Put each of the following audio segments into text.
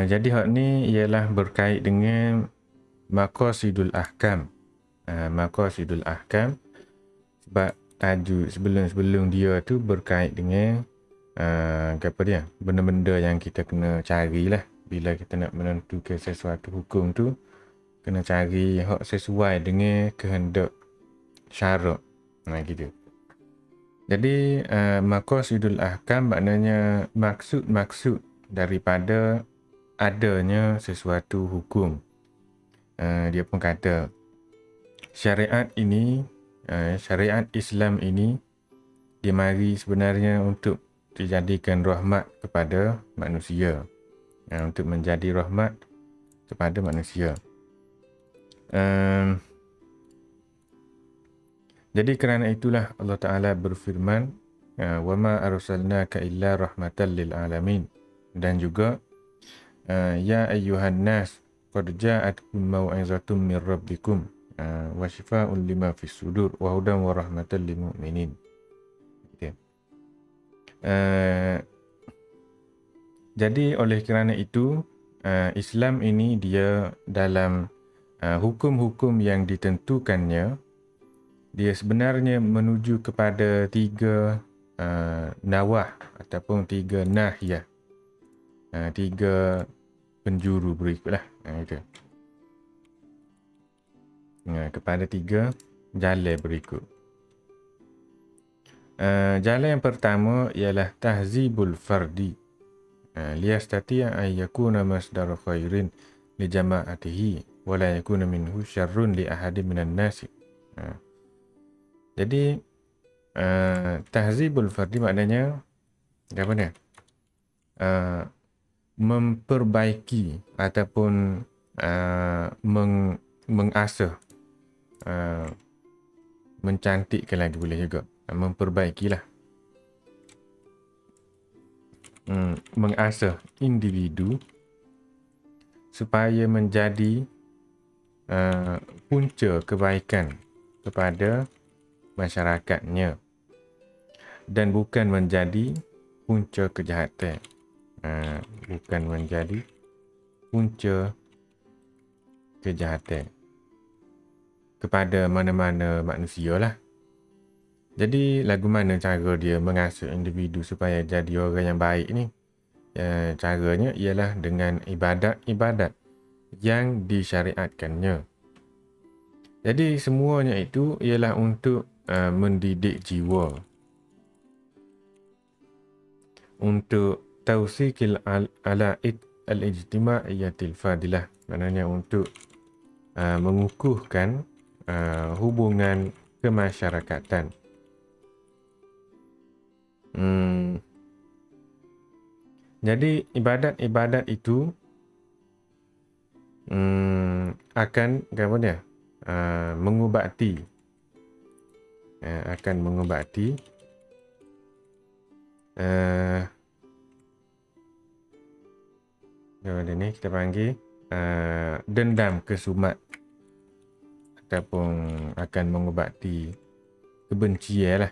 Jadi hak ni ialah berkait dengan maqasidul ahkam. Maqasidul ahkam sebab tajuk sebelum-sebelum dia tu berkait dengan apa dia? Benda-benda yang kita kena carilah bila kita nak menentukan sesuatu hukum tu, kena cari hak sesuai dengan kehendak syarak. Gitu. Jadi maqasidul ahkam maknanya maksud-maksud daripada adanya sesuatu hukum. Dia pun kata syariat ini, syariat Islam ini dia mari sebenarnya untuk dijadikan rahmat kepada manusia, untuk menjadi rahmat kepada manusia. Jadi kerana itulah Allah Ta'ala berfirman, وَمَا أَرْسَلْنَاكَ إِلَّا رَحْمَةً لِلْعَالَمِينَ. Dan juga يَا أَيُّهَا النَّاسُ قَدْ جَاءَتْكُمْ مَوْعِظَةٌ مِّن رَبِّكُمْ وَشِفَاءٌ لِمَا فِي الصُّدُورِ وَهُدًى وَرَحْمَةً لِلْمُؤْمِنِينَ. Jadi oleh kerana itu Islam ini dia dalam hukum-hukum yang ditentukannya, dia sebenarnya menuju kepada tiga nawah ataupun tiga nahiyah, tiga penjuru berikutlah, itu. Kepada tiga jalan berikut. Jalan yang pertama ialah tahzibul fardi, liyastati'a an yakuna masdar khairin li jama'atihi wa la yakuna minhu syarrun li ahadin minan nasi. Jadi tahzibul fardi maknanya apa ni? Memperbaiki ataupun mengasah, mencantikkan lagi boleh juga, memperbaikilah, mengasah individu supaya menjadi punca kebaikan kepada masyarakatnya dan bukan menjadi punca kejahatan, bukan menjadi punca kejahatan kepada mana-mana manusia lah. Jadi lagu mana cara dia mengasuh individu supaya jadi orang yang baik ni? Caranya ialah dengan ibadat-ibadat yang disyariatkannya. Jadi semuanya itu ialah untuk mendidik jiwa, untuk tausikil ala'id al-ijtima'iyyatil fadilah, maknanya untuk mengukuhkan hubungan kemasyarakatan. Jadi ibadat-ibadat itu akan apa dia? Mengubati, akan mengubati ni kita panggil dendam kesumat, ataupun akan mengubati kebencian lah,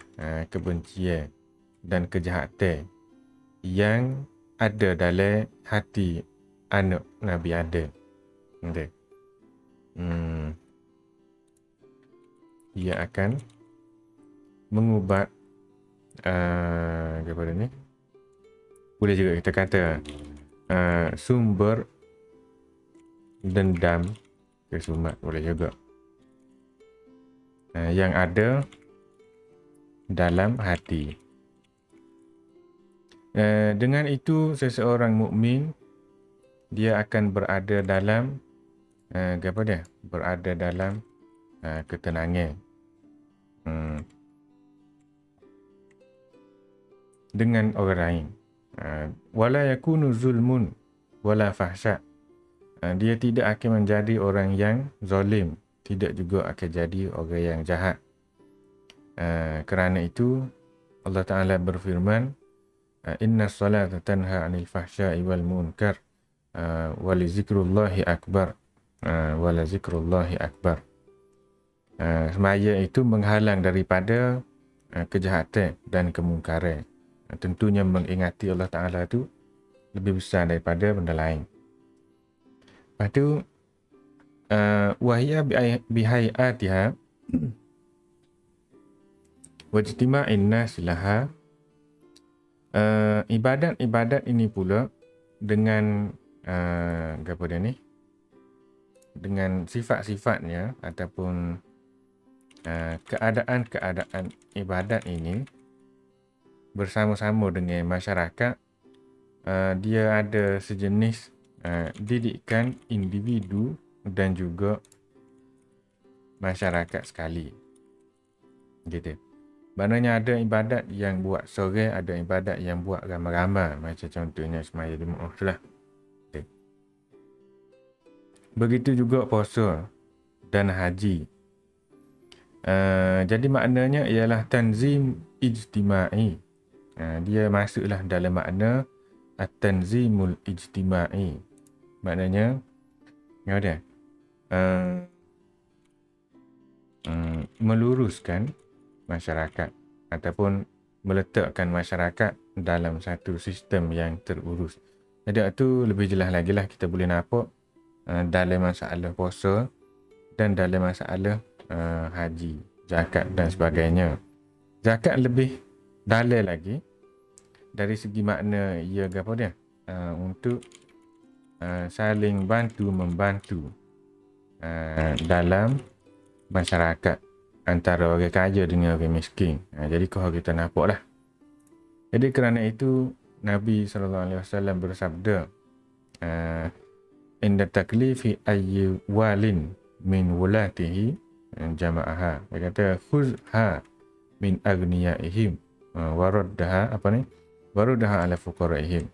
kebencian dan kejahatan yang ada dalam hati anak Nabi Adam. Ia akan mengubat kepada ni, boleh juga kita kata sumber dendam kesumat, boleh juga, yang ada dalam hati. Dengan itu seseorang mukmin dia akan berada dalam berada dalam ketenangan dengan orang lain. Wala yakunu zulmun wala fahsya. Dia tidak akan menjadi orang yang zalim, tidak juga akan jadi orang yang jahat. Kerana itu Allah Ta'ala berfirman, inna salata tanha 'anil fahsya'i wal munkar wa li zikrullahi akbar, wa la zikrullahi akbar. Semaya itu menghalang daripada kejahatan dan kemungkaran. Tentunya mengingati Allah Ta'ala tu lebih besar daripada benda lain. Lepas tu wahia bihayatiha wajtima'in nas laha, ibadat-ibadat ini pula dengan apa dia ni, dengan sifat-sifatnya ataupun keadaan-keadaan ibadat ini bersama-sama dengan masyarakat, dia ada sejenis didikan individu dan juga masyarakat sekali. Gitu. Maknanya ada ibadat yang buat sore, ada ibadat yang buat ramai-ramai. Macam contohnya semaya Jumaat tu lah. Okay. Begitu juga puasa dan haji. Jadi maknanya ialah tanzim ijtima'i. Dia masuklah dalam makna at-tanzimul ijtima'i. Maknanya apa dia? Meluruskan masyarakat ataupun meletakkan masyarakat dalam satu sistem yang terurus. Jadi itu lebih jelas lagi lah kita boleh nampak dalam masalah puasa dan dalam masalah haji, zakat dan sebagainya. Zakat lebih dalam lagi dari segi makna ia apa dia? Untuk saling bantu membantu dalam masyarakat antara orang kaya dengan orang miskin. Jadi kau kita nampak lah. Jadi kerana itu Nabi SAW bersabda, inda taklifi ayyi walin min wulatihi jama'aha. Dia kata khuzha min agniyaihim waraddaha waraddaha ala fuqaraihim.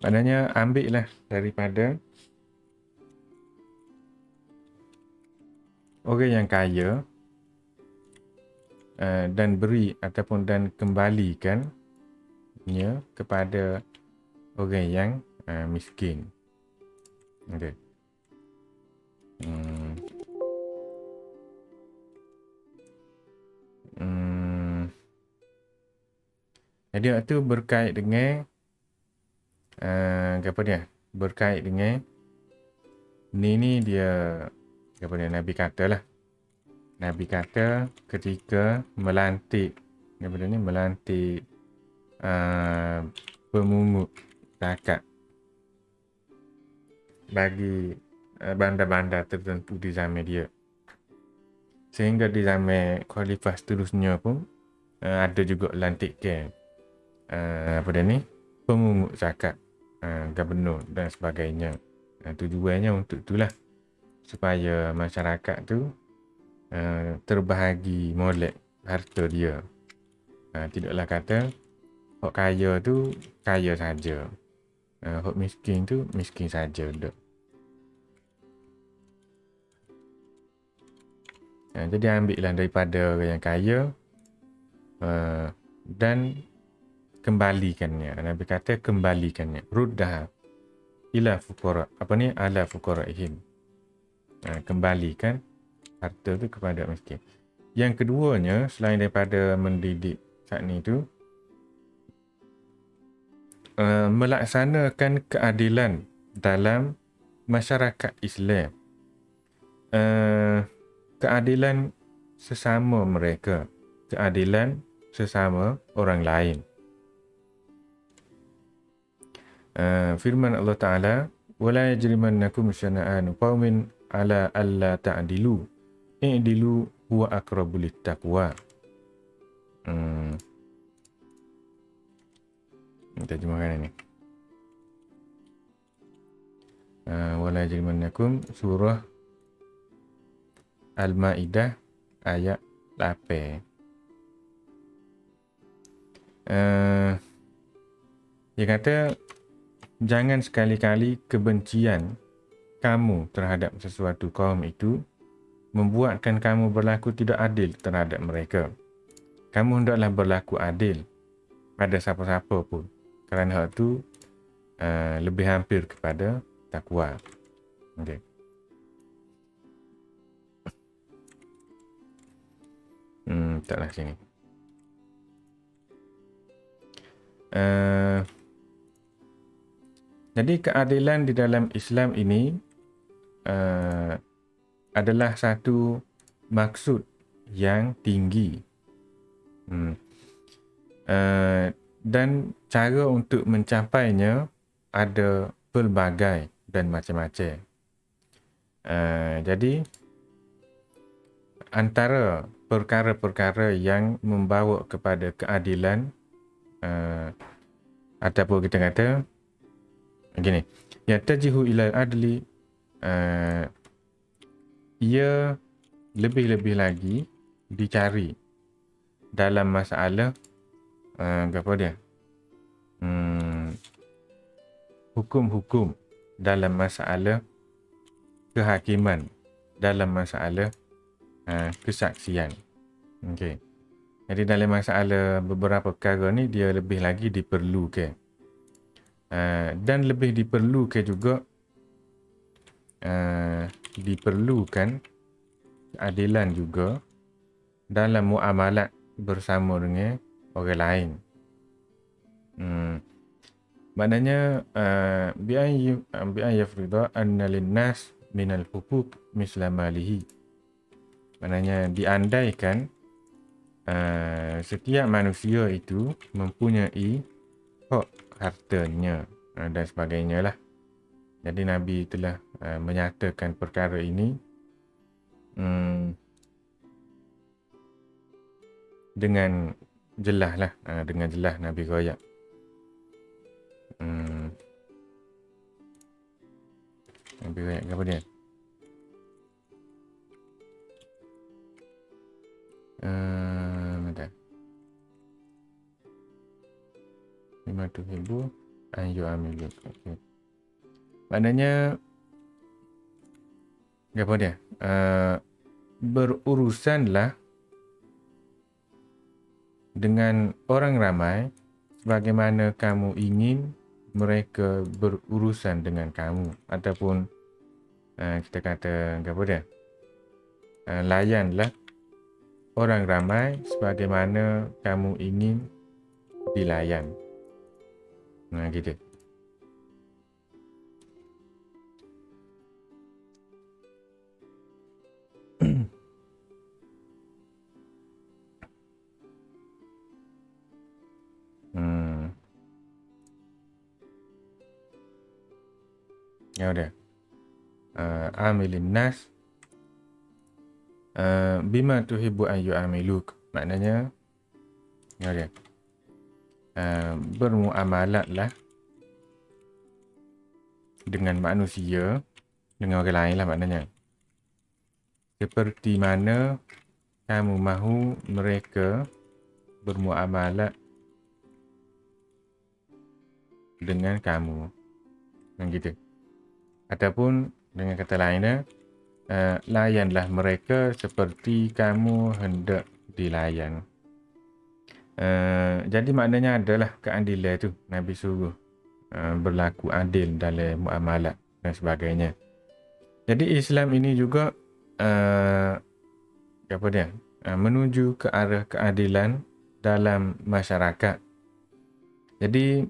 Maknanya ambil lah daripada orang yang kaya dan beri ataupun dan kembalikan kepada orang yang miskin. Okay. Jadi itu berkait dengan apa dia? Berkait dengan ni dia apa dia, Nabi kata lah. Nabi kata ketika melantik apa dia ni, melantik pemungut zakat bagi bandar-bandar tertentu di zaman dia. Sehingga di zaman khalifah seterusnya pun ada juga lantikan apa dia ni, pemungut zakat, gubernur dan sebagainya. Tujuannya untuk itulah supaya masyarakat tu terbahagi molek harta dia. Tidaklah kata hok kaya tu kaya saja, hok miskin tu miskin saja dak. Jadi ambillah daripada orang yang kaya dan kembalikannya. Nabi kata kembalikannya, ruddah ila fuqara, ala fuqaraihim. Kembalikan harta tu kepada miskin. Yang keduanya, selain daripada mendidik saat ni tu, melaksanakan keadilan dalam masyarakat Islam. Keadilan sesama mereka, keadilan sesama orang lain. Firman Allah Ta'ala, wala yajrimannakum syana'anu qaumin ala alla ta'dilu i'dilu huwa aqrabu littaqwa. Terjemahan ini. Wala yajrimannakum, surah Al-Ma'idah ayat 8. Dia kata jangan sekali-kali kebencian kamu terhadap sesuatu kaum itu membuatkan kamu berlaku tidak adil terhadap mereka. Kamu hendaklah berlaku adil pada siapa-siapa pun, kerana hal itu lebih hampir kepada takwa. Okay. Taklah sini. Uh, jadi keadilan di dalam Islam ini adalah satu maksud yang tinggi. Dan cara untuk mencapainya ada pelbagai dan macam-macam. Jadi antara perkara-perkara yang membawa kepada keadilan ataupun kita kata begini, ya tajihu ila adli, ia lebih-lebih lagi dicari dalam masalah apa dia? Hukum-hukum dalam masalah kehakiman, dalam masalah kesaksian. Okey. Jadi dalam masalah beberapa perkara ni dia lebih lagi diperlukan. Dan lebih diperlukan juga diperlukan keadilan juga dalam muamalat bersama dengan orang lain. Maknanya bi'an yafrida anna linnas minal huquq misla malihi. Maknanya diandaikan setiap manusia itu mempunyai hak hartanya dan sebagainya lah. Jadi Nabi telah menyatakan perkara ini dengan jelas lah, dengan jelas Nabi royak. Nabi royak apa dia? Bentar. Lima tuhibbu an yu'amiluk. Okay. Maknanya apa dia? Berurusanlah dengan orang ramai bagaimana kamu ingin mereka berurusan dengan kamu, ataupun kita kata apa dia? Layanlah orang ramai sebagaimana kamu ingin dilayan. Gitu. Ya udah. Amilin nas bima tuhibbu an yu'amiluk. Maknanya ya udah. Bermuamalatlah dengan manusia, dengan orang lain lah maknanya, seperti mana kamu mahu mereka bermuamalat dengan kamu. Gitu. Ataupun dengan kata lainnya, layanlah mereka seperti kamu hendak dilayan. Jadi maknanya adalah keadilan tu. Nabi suruh berlaku adil dalam muamalat dan sebagainya. Jadi Islam ini juga apa dia? Menuju ke arah keadilan dalam masyarakat. Jadi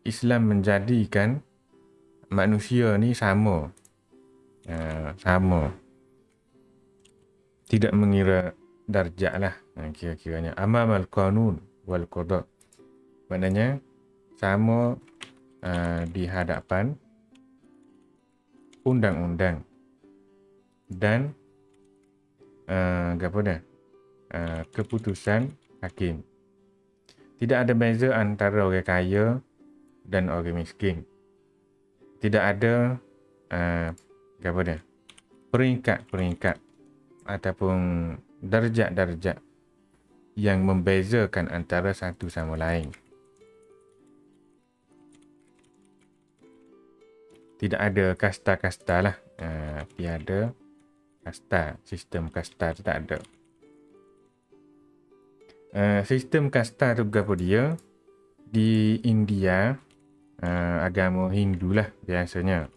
Islam menjadikan manusia ni sama. Sama. Tidak mengira darjat lah kira-kiranya. Amamal qanun wal qada. Maknanya sama di hadapan undang-undang dan apa dah? Keputusan hakim. Tidak ada beza antara orang kaya dan orang miskin. Tidak ada apa dah? Peringkat-peringkat ataupun darjat-darjat yang membezakan antara satu sama lain. Tidak ada kasta-kasta lah. Tiada kasta. Sistem kasta tu tak ada. Sistem kasta tu berapa dia? Di India, agama Hindu lah biasanya.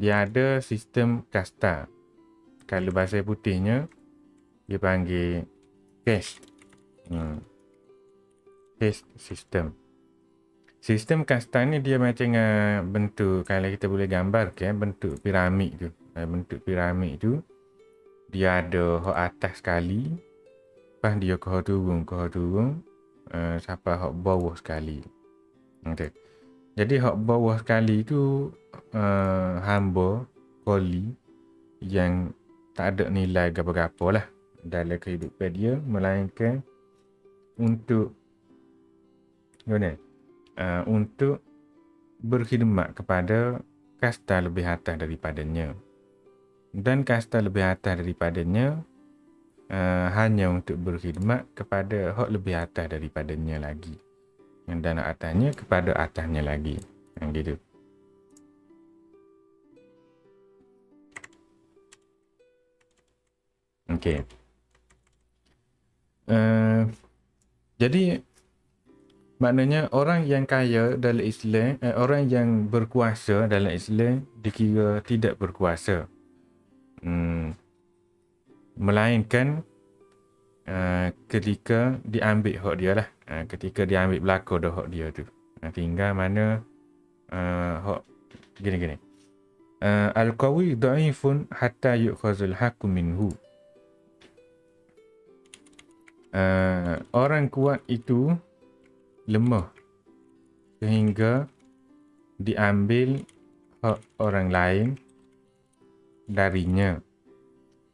Dia ada sistem kasta. Kalau bahasa putihnya, dia panggil caste. Caste system. Sistem kasta ni dia macam bentuk, kalau kita boleh gambar bentuk piramid tu. Bentuk piramid tu dia ada hak atas sekali, lepas dia ke hak turun, sampai hak bawah sekali. Okay. Jadi hak bawah sekali tu hamba koli yang tak ada nilai apa-apa lah dalam kehidupan dia, melainkan untuk untuk berkhidmat kepada kasta lebih atas daripadanya. Dan kasta lebih atas daripadanya hanya untuk berkhidmat kepada hak lebih atas daripadanya lagi. Dan atasnya kepada atasnya lagi. Gitu. Okey. Jadi maknanya orang yang kaya dalam Islam, orang yang berkuasa dalam Islam dikira tidak berkuasa. Melainkan ketika diambil hak dia lah. Ketika diambil belaka dah hak dia tu. Tinggal mana hak gini-gini. Al-qawi dha'ifun hatta yu'khazul haqqu minhu. Orang kuat itu lemah sehingga diambil hak orang lain darinya.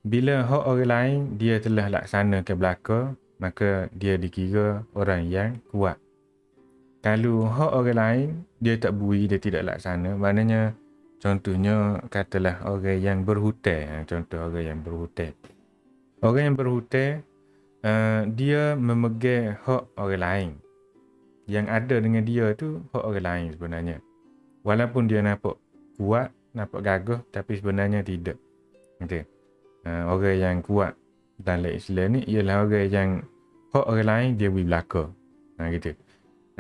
Bila hak orang lain dia telah laksana ke belaka, maka dia dikira orang yang kuat. Kalau hak orang lain dia tak bui, dia tidak laksana, maknanya contohnya katalah orang yang berhutang. Contoh orang yang berhutang. Orang yang berhutang dia memegang hak orang lain. Yang ada dengan dia tu hak orang lain sebenarnya. Walaupun dia nampak kuat, nampak gagah, tapi sebenarnya tidak. Okay. Orang yang kuat dalam Islam ni ialah orang yang hak orang lain dia beri belaka. Gitu.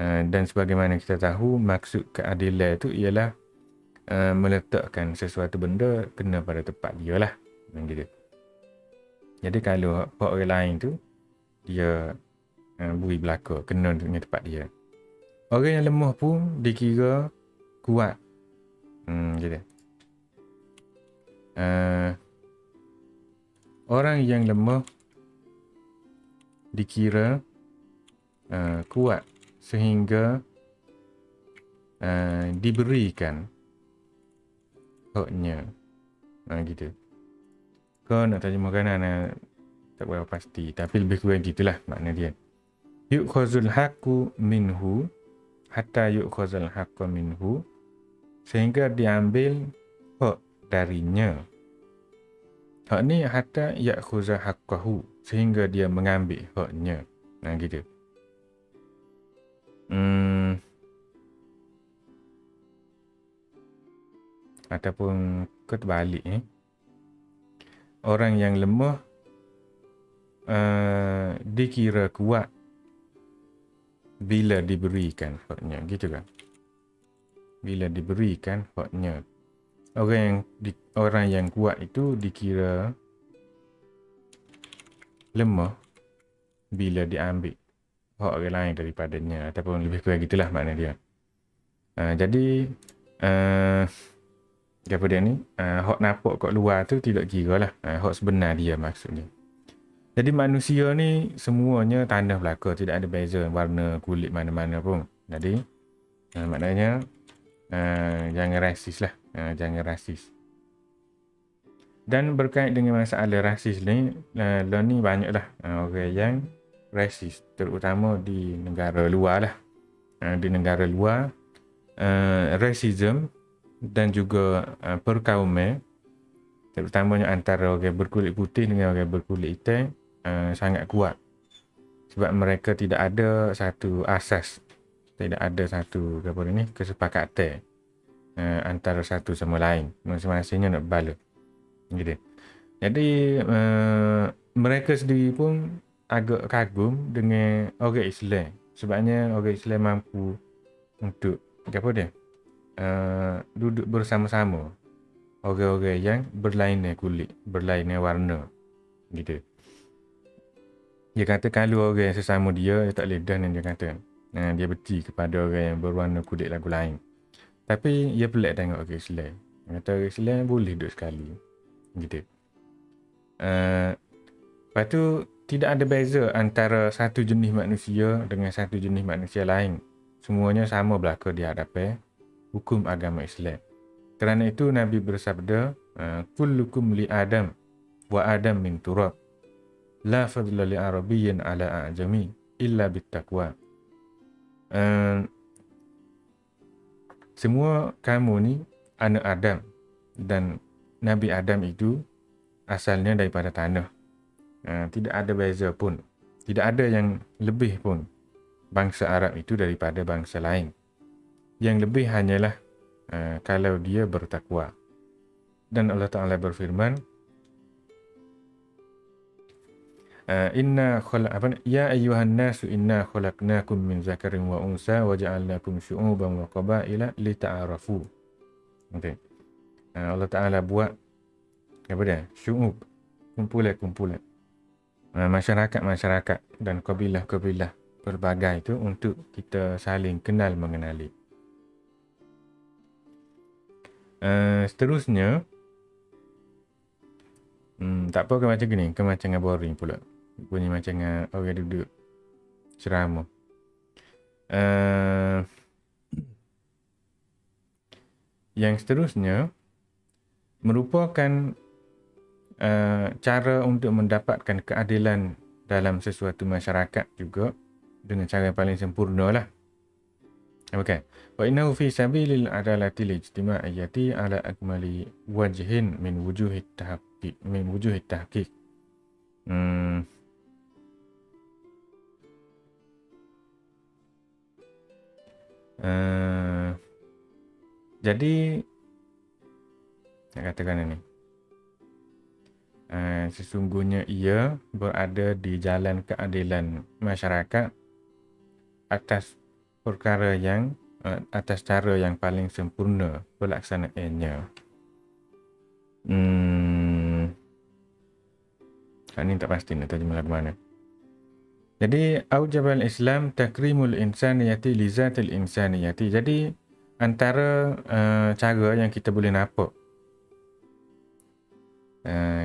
Dan sebagaimana kita tahu, maksud keadilan tu ialah meletakkan sesuatu benda kena pada tempat dia lah. Gitu. Jadi kalau hak orang lain tu dia beri belaka, kena dengan tempat dia. Orang yang lemah pun dikira kuat. Gitu. Orang yang lemah dikira kuat sehingga diberikan haknya. Gitu. Kau nak terjemahkan tak berapa pasti, tapi lebih kurang gitulah makna dia. Yu'khazul haqqu minhu hatta yu'khazul haqqu minhu, sehingga diambil hak darinya. Hak ni hatta ya'khuza haqqahu, sehingga dia mengambil haknya. Gitu. Ataupun terbalik orang yang lemah dikira kuat bila diberikan haknya, gitu kan? Bila diberikan haknya. Orang yang kuat itu dikira lemah bila diambil hak orang lain daripadanya, ataupun lebih kurang gitulah makna dia. Jadi apa dia ni? Hak nampak kat luar tu tidak kira lah. Hak sebenar dia maksudnya. Jadi manusia ni semuanya tanda belaka, tidak ada beza warna kulit mana-mana pun. Jadi maknanya jangan rasis lah. Jangan rasis. Dan berkait dengan masalah rasis ni, ni banyak lah orang yang rasis, terutama di negara luar lah. Di negara luar, rasism dan juga perkauman, terutamanya antara orang berkulit putih dengan orang berkulit hitam, sangat kuat. Sebab mereka tidak ada satu asas, tidak ada satu kesepakatan antara satu sama lain. Masing-masingnya nak bala. Gitu. Jadi mereka sendiri pun agak kagum dengan orang Islam. Sebabnya orang Islam mampu untuk duduk bersama-sama orang-orang yang berlainan kulit, berlainan warna. Gitu. Dia kata kalau orang sesama dia tak boleh dan dia kata. Dia beti kepada orang yang berwarna kulit lagu lain. Tapi dia pelik tengok orang Islam. Dia kata orang Islam boleh duduk sekali. Gitu. Lepas tu tidak ada beza antara satu jenis manusia dengan satu jenis manusia lain. Semuanya sama berlaku di hadapan hukum agama Islam. Kerana itu Nabi bersabda, kullukum li Adam wa Adam min turab. La fadla li Arabiyyin ala a'jami illa bittaqwa. Semua kamu ni anak Adam dan Nabi Adam itu asalnya daripada tanah. Tidak ada beza pun. Tidak ada yang lebih pun bangsa Arab itu daripada bangsa lain. Yang lebih hanyalah kalau dia bertakwa. Dan Allah Ta'ala berfirman, ya ayyuhan nasu inna khalaqnakum min zakarin wa unsa wa ja'alnakum syu'uban wa qabaila lita'arafu. Okay. Allah Ta'ala buat apa dia? Syu'ub, kumpulan-kumpulan. Masyarakat-masyarakat dan kabilah-kabilah pelbagai itu untuk kita saling kenal mengenali. Seterusnya, tak apa ke macam gini, ke macam boring pula. Bunyi macam orang duduk ceramah. Yang seterusnya merupakan cara untuk mendapatkan keadilan dalam sesuatu masyarakat juga dengan cara yang paling sempurna lah. Okay. Wa innahu fi sabilil adalati lijtima'iyyati ala akmali wajhin min wujuhit tahqiq. Jadi nak katakan ini, sesungguhnya ia berada di jalan keadilan masyarakat atas perkara yang atas cara yang paling sempurna pelaksanaannya. Ini tak pasti nak terjemah lagu mana. Jadi aujabal Islam takrimul insaniyati li zatil insaniyati. Jadi antara cara yang kita boleh nampak,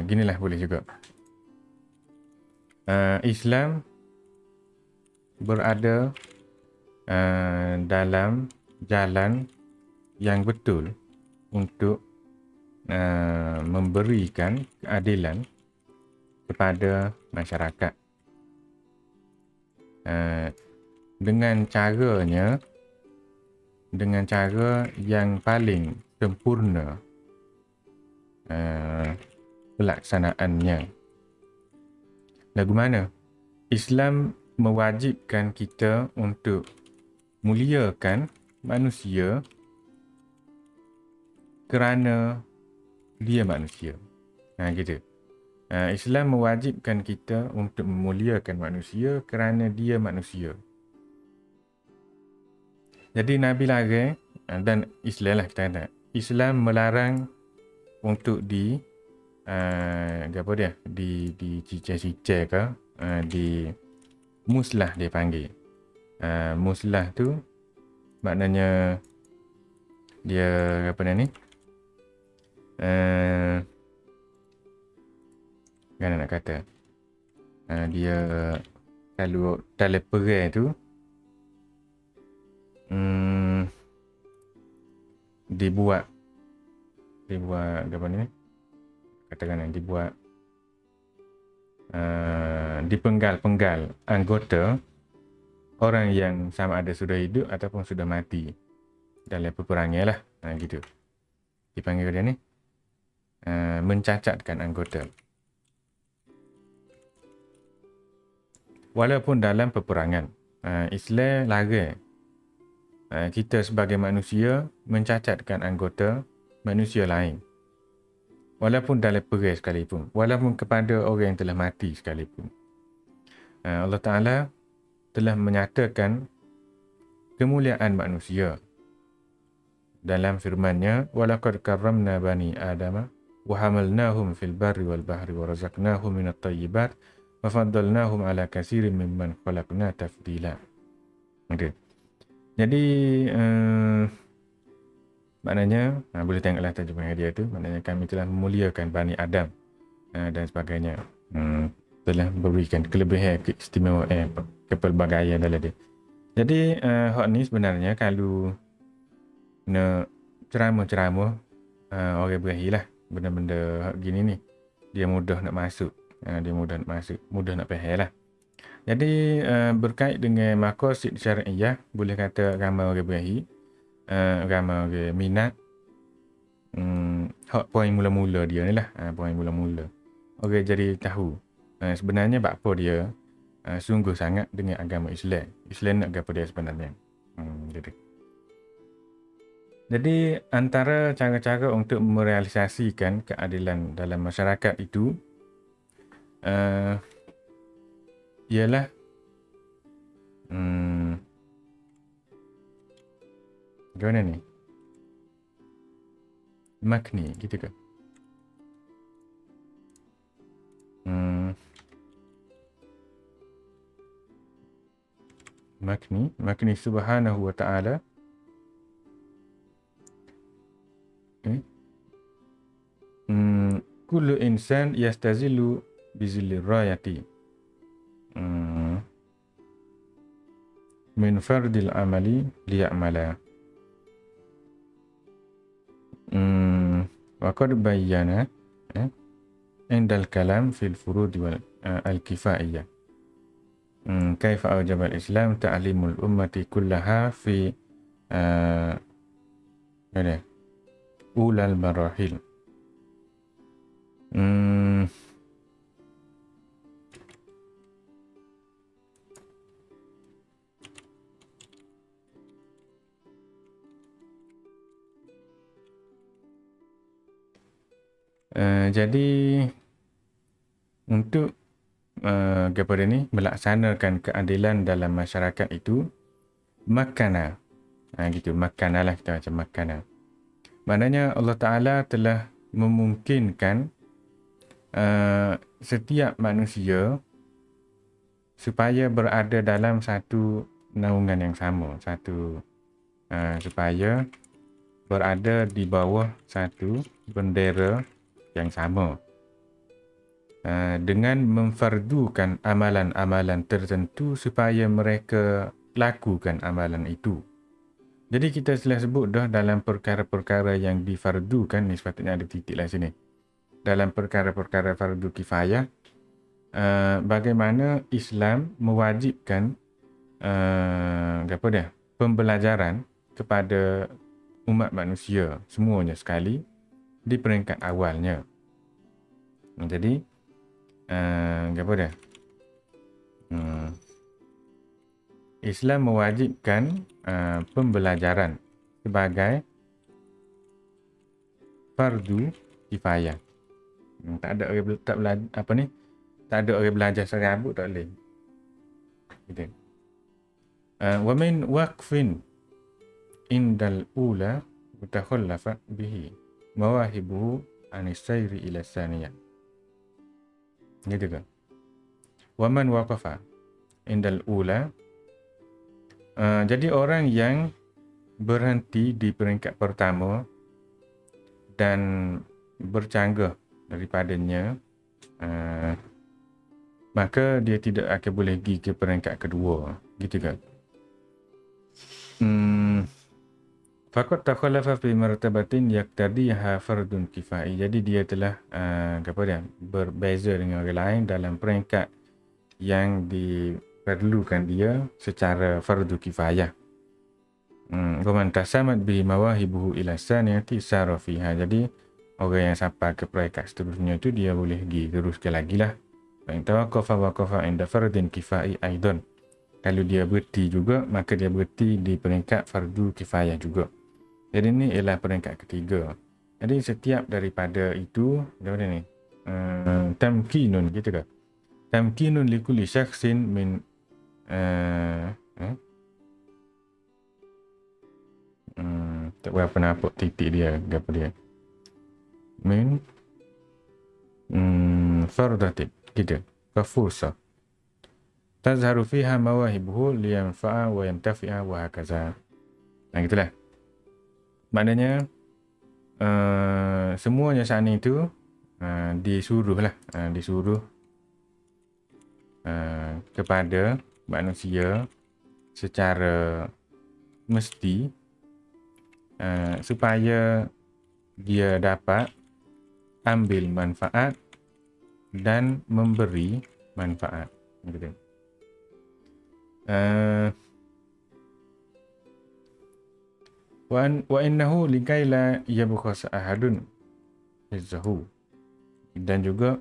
ginilah boleh juga. Islam berada dalam jalan yang betul untuk memberikan keadilan kepada masyarakat. Dengan cara yang paling sempurna pelaksanaannya. Lagu mana? Islam mewajibkan kita untuk muliakan manusia kerana dia manusia. Gitu. Islam mewajibkan kita untuk memuliakan manusia kerana dia manusia. Jadi Nabi larang, dan Islam lah kita kata, Islam melarang untuk dicicir-cicir ke, di muslah dia panggil. Muslah tu maknanya dia apa ni? Kan nak kata dia kalau dalam perang tu dibuat apa ni? Katakan dibuat dipenggal-penggal anggota orang yang sama ada sudah hidup ataupun sudah mati dalam peperangan lah. Gitu. Dipanggil dia ni mencacatkan anggota. Walaupun dalam peperangan, Islam larang kita sebagai manusia mencacatkan anggota manusia lain. Walaupun dalam perang sekalipun, walaupun kepada orang yang telah mati sekalipun. Allah Ta'ala telah menyatakan kemuliaan manusia dalam firman-Nya, walaqad karramna bani adama wa hamalnahum fil barri wal bahri wa razaqnahum minat thayyibat wa faddalnahum ala katsirin mimman khalaqna tafdila. Okay. Jadi maknanya boleh tengoklah terjemahan dia tu, maknanya kami telah memuliakan Bani Adam dan sebagainya. Telah berikan kelebihan, keistimewaan, kepelbagaian dalam dia. Jadi hak ni sebenarnya kalau nak ceramah-ceramah orang berahi lah, benda-benda hak gini ni dia mudah nak masuk, mudah nak faham lah. Jadi berkait dengan maqasid syar'iyah, boleh kata ramai orang berahi, ramai orang minat. Hak poin mula-mula dia ni lah, poin mula-mula orang jadi tahu sebenarnya apa dia sungguh sangat dengan agama Islam. Islam nak apa dia sebenarnya. Jadi antara cara-cara untuk merealisasikan keadilan dalam masyarakat itu ialah gimana ni? Makni gitu ke? Makni subhanahu wa ta'ala kullu insan yastazilu bizillir rayati min fardil amali liya'mala wa qad bayyana indal kalam fil furud wal al-kifaiyah kaifa awjaba al-islam ta'limul ummati kullaha fi ulal marahil. Jadi untuk kepada ni melaksanakan keadilan dalam masyarakat itu makana gitu, makana lah, kita macam makana. Maknanya Allah Ta'ala telah memungkinkan setiap manusia supaya berada dalam satu naungan yang sama, supaya berada di bawah satu bendera yang sama, dengan memfardukan amalan-amalan tertentu supaya mereka lakukan amalan itu. Jadi kita telah sebut dah dalam perkara-perkara yang difardukan ni, sepatutnya ada titik lah sini. Dalam perkara-perkara fardu kifayah, bagaimana Islam mewajibkan pembelajaran kepada umat manusia semuanya sekali di peringkat awalnya. Jadi Islam mewajibkan pembelajaran sebagai fardu kifayah. Tak ada orang tak ada orang belajar serabut tak boleh. Gitu. Wa min waqfin indal ula mutakhallafa bihi mawahibuhu anisayri ila saniyah. Gitu kan? Wa man waqafa indal ula, jadi orang yang berhenti di peringkat pertama dan bercanggah daripadanya, maka dia tidak akan boleh pergi ke peringkat kedua. Gitu kan? Faqad takhallafa fi martabatin yaqtadiha fardun kifai. Jadi dia telah berbeza dengan orang lain dalam peringkat yang diperlukan dia secara fardu kifayah. Wa man tasamat bi mawahibuhu ila saniyati sara fiha. Jadi orang yang sampai ke peringkat seterusnya itu dia boleh pergi teruskan lagi lah. Fa in tawaqqafa waqafa inda fardin kifai aidan. Kalau dia berhenti juga, maka dia berhenti di peringkat fardu kifayah juga. Jadi ini ialah peringkat ketiga. Jadi setiap daripada itu, macam ni? Tamkinun, gitu ke? Tamkinun likulli syakhsin min tak berapa nampak titik dia, apa dia? Min fardatib, gitu. fursa tazharu fiha mawahibuhu liyanfa'a wa yantafi'a wa hakaza. Nah, gitulah. Maknanya semuanya saat itu disuruh kepada manusia secara mesti supaya dia dapat ambil manfaat dan memberi manfaat. Gitu. Wa innahu likai la yabkhas ahadun izzahu. Dan juga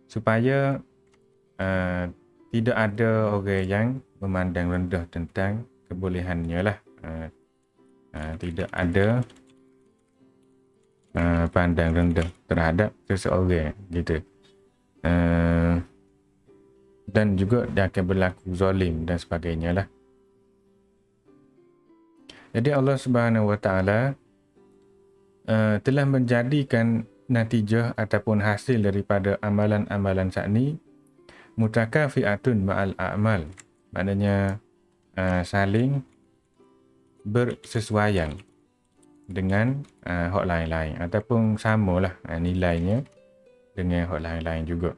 supaya tidak ada orang yang memandang rendah tentang kebolehannya lah. Tidak ada pandang rendah terhadap seseorang gitu. Dan juga dia akan berlaku zalim dan sebagainya lah. Jadi Allah Subhanahu Wa Taala telah menjadikan natijah ataupun hasil daripada amalan-amalan saat ni mutakafi'atun ma'al a'mal. Maknanya saling bersesuaian dengan hak lain-lain ataupun samalah nilainya dengan hak lain-lain juga.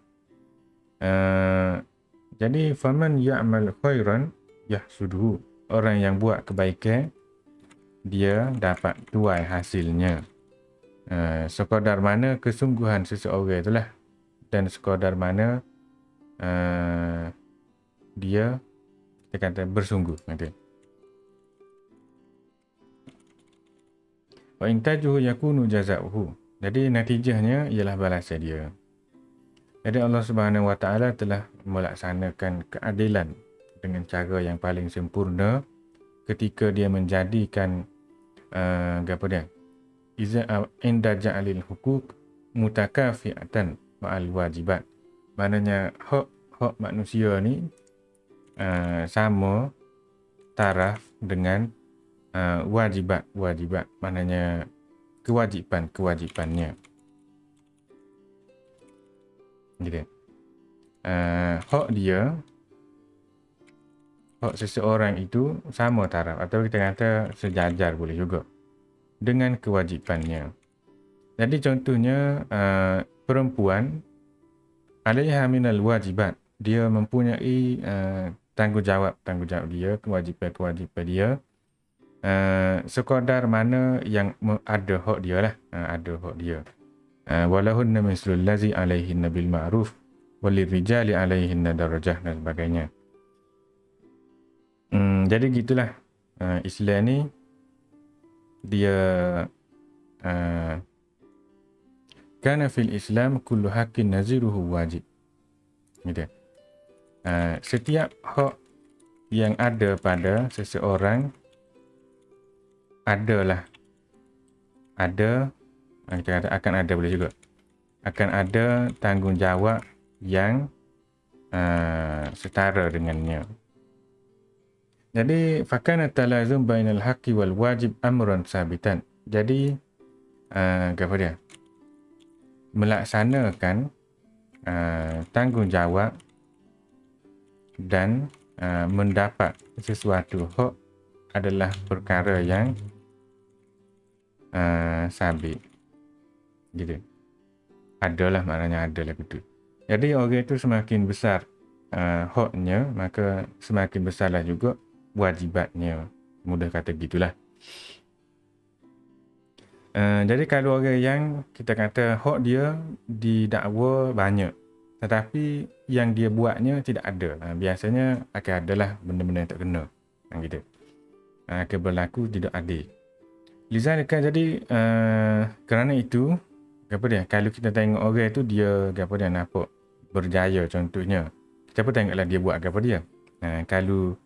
Jadi faman ya'mal khairan yahsudhu. Orang yang buat kebaikan dia dapat tuai hasilnya. Sekadar mana kesungguhan seseorang itulah dan sekadar mana dia kita kata bersungguh nanti. Wa intajuhu yakunu jazaohu. Jadi natijahnya ialah balasan dia. Jadi Allah Subhanahu Wa Taala telah melaksanakan keadilan dengan cara yang paling sempurna ketika dia menjadikan apa dia? Iza inda ja'alil hukuk mutakafi'atan ma'al wajibat. Maknanya hak manusia ni sama taraf dengan wajibat. Maknanya kewajipannya. Gitu. Hak dia, hak seseorang itu sama taraf atau kita kata sejajar boleh juga dengan kewajipannya. Jadi contohnya perempuan alaiha minal wajibat, dia mempunyai tanggungjawab dia, kewajipan dia sekadar mana yang ada hak dia lah, ada hak dia. Walahunna mislul lazi alaihinna bil ma'ruf walirrijali alaihinna darajah dan sebagainya. Jadi gitulah Islam ni dia kana fil Islam kullu haqqin naziruhu wajib. Gitu. Setiap hak yang ada pada seseorang ada kita kata akan ada boleh juga. Akan ada tanggungjawab yang setara dengannya. Jadi fakana talazum bainal haqqi wal wajib amran sabitan. Jadi apa dia? Melaksanakan tanggungjawab dan mendapat sesuatu hak adalah perkara yang sabit. Gitu. Adalah maknanya adalah gitu. Jadi orang itu semakin besar haknya, maka semakin besarlah juga wajibatnya. Mudah kata gitulah. Jadi kalau orang yang kita kata hak dia didakwa banyak, tetapi yang dia buatnya tidak ada, biasanya akan adalah benda-benda yang tak kena. Gitu. Akan berlaku tidak adil. Lizalika, jadi kerana itu apa dia, kalau kita tengok orang itu dia apa dia nampak berjaya contohnya, kita pun tengoklah dia buat apa dia. Kalau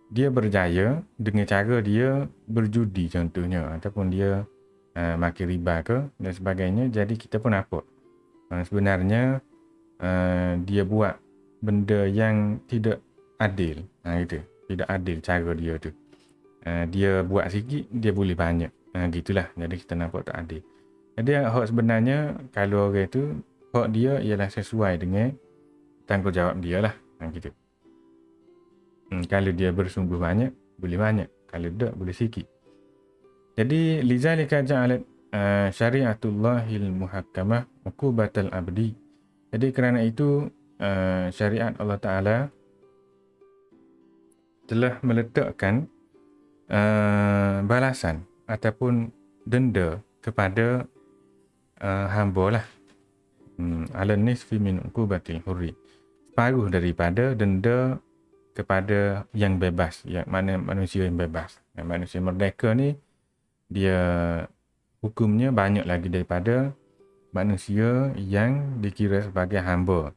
dia berjaya dengan cara dia berjudi contohnya, ataupun dia makan riba ke dan sebagainya, jadi kita pun nampak sebenarnya dia buat benda yang tidak adil. Gitu. Tidak adil cara dia tu. Dia buat sikit dia boleh banyak. Gitulah, jadi kita nampak tak adil. Jadi hak sebenarnya kalau orang tu hak dia ialah sesuai dengan tanggungjawab dia lah. Gitu. Kalau dia bersungguh banyak, boleh banyak. Kalau tak, boleh sikit. Jadi lizalika ja'alat syari'atullahil muhakkamah uqubatal abdi. Jadi kerana itu syariat Allah Ta'ala telah meletakkan balasan ataupun denda kepada hamba lah. Ala nisfi min uqubatil hurri. Separuh daripada denda kepada yang bebas, yang mana manusia yang bebas. Manusia merdeka ni dia hukumnya banyak lagi daripada manusia yang dikira sebagai hamba.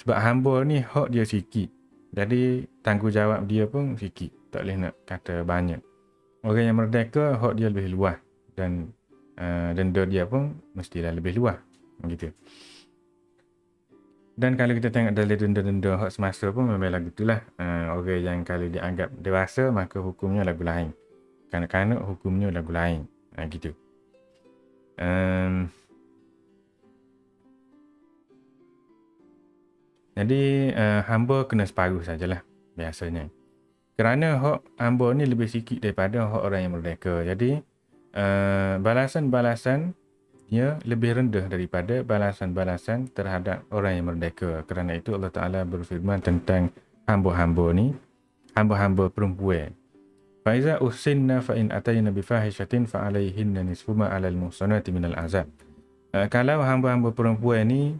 Sebab hamba ni hak dia sikit. Jadi tanggungjawab dia pun sikit. Tak boleh nak kata banyak. Orang yang merdeka hak dia lebih luas dan denda dia pun mestilah lebih luas. Gitu. Dan kalau kita tengok dari denda-denda hak semasa pun memanglah gitulah. Orang yang kalau dianggap dewasa maka hukumnya lagu lain. Kanak-kanak hukumnya lagu lain. Gitu. Jadi hamba kena separuh sajalah biasanya. Kerana hak hamba ni lebih sikit daripada hak orang yang merdeka. Jadi balasan-balasan ia lebih rendah daripada balasan-balasan terhadap orang yang merdeka. Kerana itu Allah Ta'ala berfirman tentang hamba-hamba ni, hamba-hamba perempuan. Faiza usinna fa in atayna bi fahishatin fa alaihinna nisfu ma 'alal muhsanati minal azab. Kalau hamba-hamba perempuan ni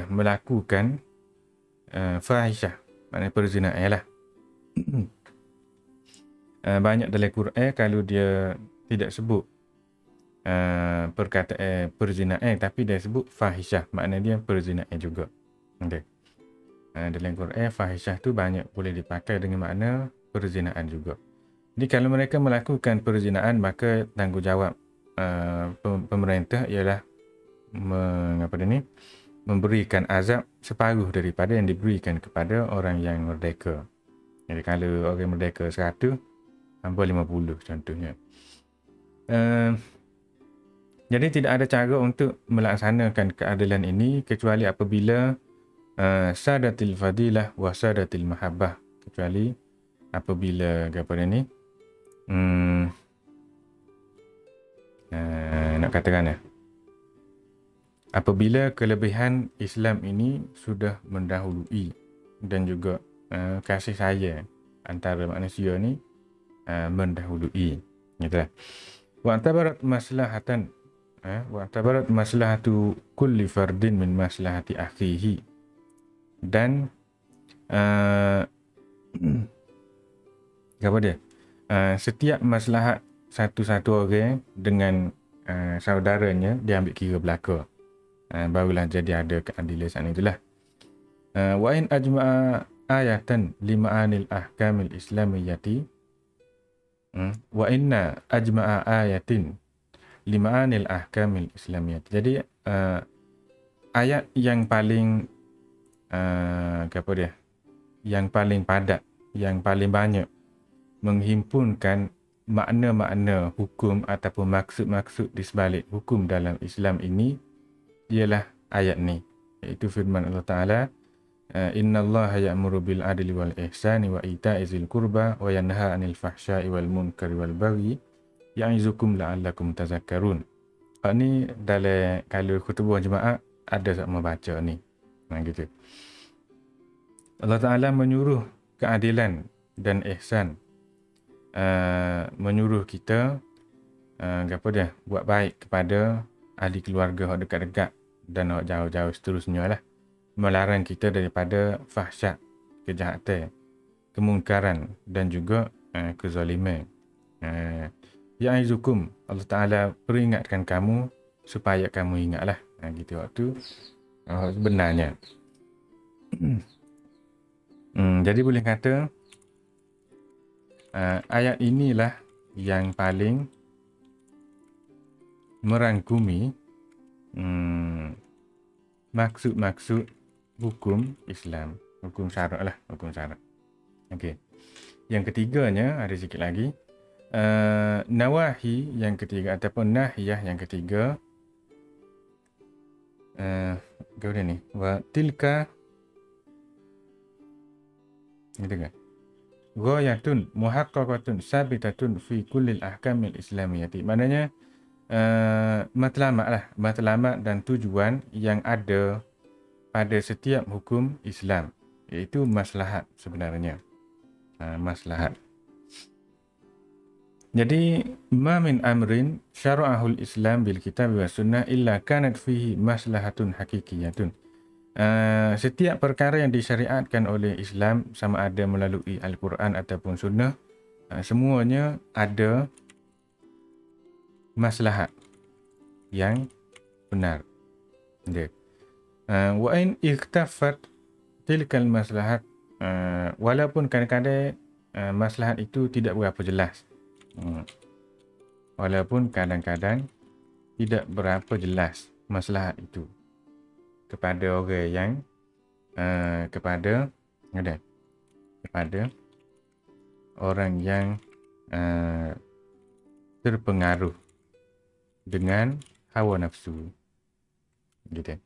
melakukan fahishah, maknanya perzinahan lah. Banyak dalam Quran kalau dia tidak sebut perkataan perzinahan tapi dia sebut fahishah, maknanya dia perzinahan juga. Okay. Dalam Quran fahishah tu banyak boleh dipakai dengan makna perzinahan juga. Jadi kalau mereka melakukan perzinahan maka tanggungjawab pemerintah ialah memberikan azab separuh daripada yang diberikan kepada orang yang merdeka. Jadi kalau orang merdeka 100, hamba 50 contohnya. Jadi tidak ada cara untuk melaksanakan keadilan ini kecuali apabila sadatil fadilah wa sadatil mahabbah, kecuali apabila nak katakan apabila kelebihan Islam ini sudah mendahului dan juga kasih sayang antara manusia ni mendahului. Gitulah. Wa tabarat maslahatan wa tabarat maslahatu kulli fardin min maslahati akhihi. Dan setiap maslahat satu-satu orang dengan saudaranya diambil kira belaka. Barulah jadi ada keadilan sana itulah. Wa in ajma'a ayatan lima'anil ahkamil islamiyyati wa inna ajma'a ayatin lima'anil ahkamil islamiyyati. Jadi ayat yang paling yang paling padat, yang paling banyak menghimpunkan makna-makna hukum ataupun maksud-maksud di sebalik hukum dalam Islam ini ialah ayat ni, iaitu firman Allah Ta'ala, innallaha ya'muru bil adli wal ihsani wa ita'i zil qurba wa yanha 'anil fahsya'i wal munkari wal baghi ya'izukum la'allakum tazakkarun. Ni dalam kalau khutbah jemaah ada sama baca ni. Gitu. Allah Ta'ala menyuruh keadilan dan ihsan, menyuruh kita buat baik kepada ahli keluarga yang dekat-dekat dan yang jauh-jauh seterusnya lah. Melarang kita daripada fahsyat, kejahatan, kemungkaran dan juga kezaliman. Ya'izukum, Allah Ta'ala peringatkan kamu supaya kamu ingatlah. Gitu waktu sebenarnya. Jadi boleh kata ayat inilah yang paling merangkumi maksud-maksud hukum Islam, hukum syarak lah, hukum syarak. Okey. Yang ketiganya ada sikit lagi, Nawahi yang ketiga ataupun nahiyah yang ketiga, kemudian ni wa tilka gitu kan. Ghayatun muhaqqaqatun sabitatun fi kullil ahkamil islamiyati. Maknanya matlamat lah, matlamat dan tujuan yang ada pada setiap hukum Islam, iaitu maslahat sebenarnya. Maslahat. Jadi ma min amrin syara'ahul Islam bil kitab wa sunnah illa kanat fihi maslahatun hakikiyatun. Setiap perkara yang disyariatkan oleh Islam sama ada melalui Al-Quran ataupun sunnah, semuanya ada maslahat yang benar. Dia. Wa in ikhtafat tilkal maslahat, walaupun kadang-kadang maslahat itu tidak berapa jelas. Walaupun kadang-kadang tidak berapa jelas maslahat itu kepada orang yang kepada orang yang terpengaruh dengan hawa nafsu, gitu.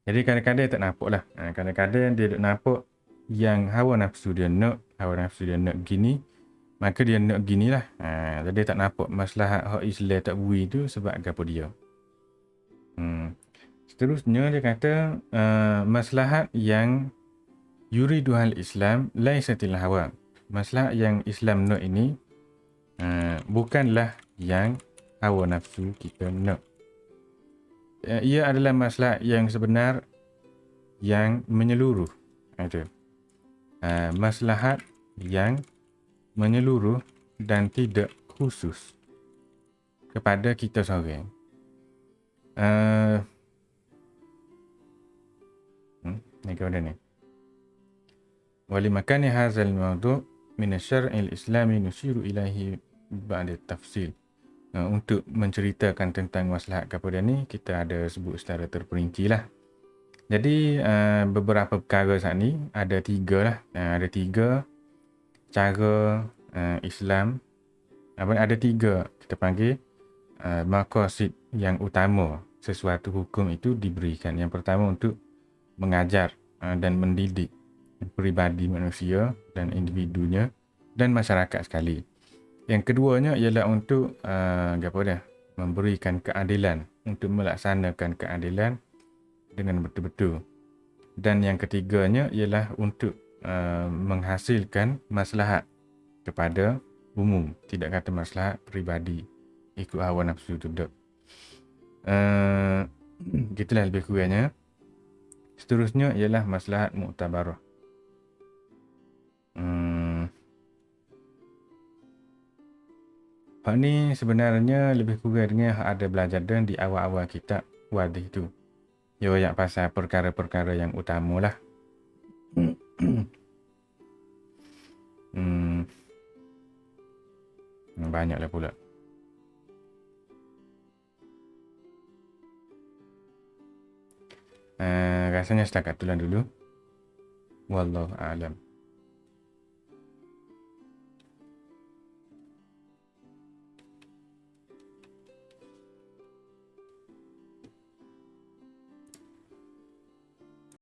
Jadi kadang-kadang tak nampak lah. Kadang-kadang dia nampak yang hawa nafsu dia nak gini, maka dia nak ginilah. Jadi tak nampak maslahat hak Islam tak bui tu sebab apa dia. Seterusnya dia kata maslahat yang yuriduhal Islam laisatil hawa. Maslahat yang Islam nak ini bukanlah yang hawa nafsu kita nak. Ia adalah maslahat yang sebenar yang menyeluruh. Itu. Maslahat yang menyeluruh dan tidak khusus kepada kita seorang. Ni kemudian ni. Walimakani hazal mawdu' min asy-syar'il islami nusyiru ilaihi ba'da tafsil. Untuk menceritakan tentang maslahat kepada ni, kita ada sebut secara terperinci lah. Jadi beberapa perkara saat ni ada tiga lah. Ada tiga cara Islam, ada tiga kita panggil maqasid yang utama sesuatu hukum itu diberikan. Yang pertama untuk mengajar dan mendidik peribadi manusia dan individunya dan masyarakat sekali. Yang keduanya ialah untuk memberikan keadilan, untuk melaksanakan keadilan dengan betul-betul. Dan yang ketiganya ialah untuk menghasilkan maslahat kepada umum, tidak kata maslahat peribadi ikut hawa nafsu tu dak. Gitulah lebih kurangnya. Seterusnya ialah maslahat muktabarah. Hak ni sebenarnya lebih kurang dengan hak ada belajar dan di awal-awal kitab Wadih tu. Dia banyak pasal perkara-perkara yang utama lah. Banyaklah pula. Rasanya setakat itulah dulu. Wallahu a'lam.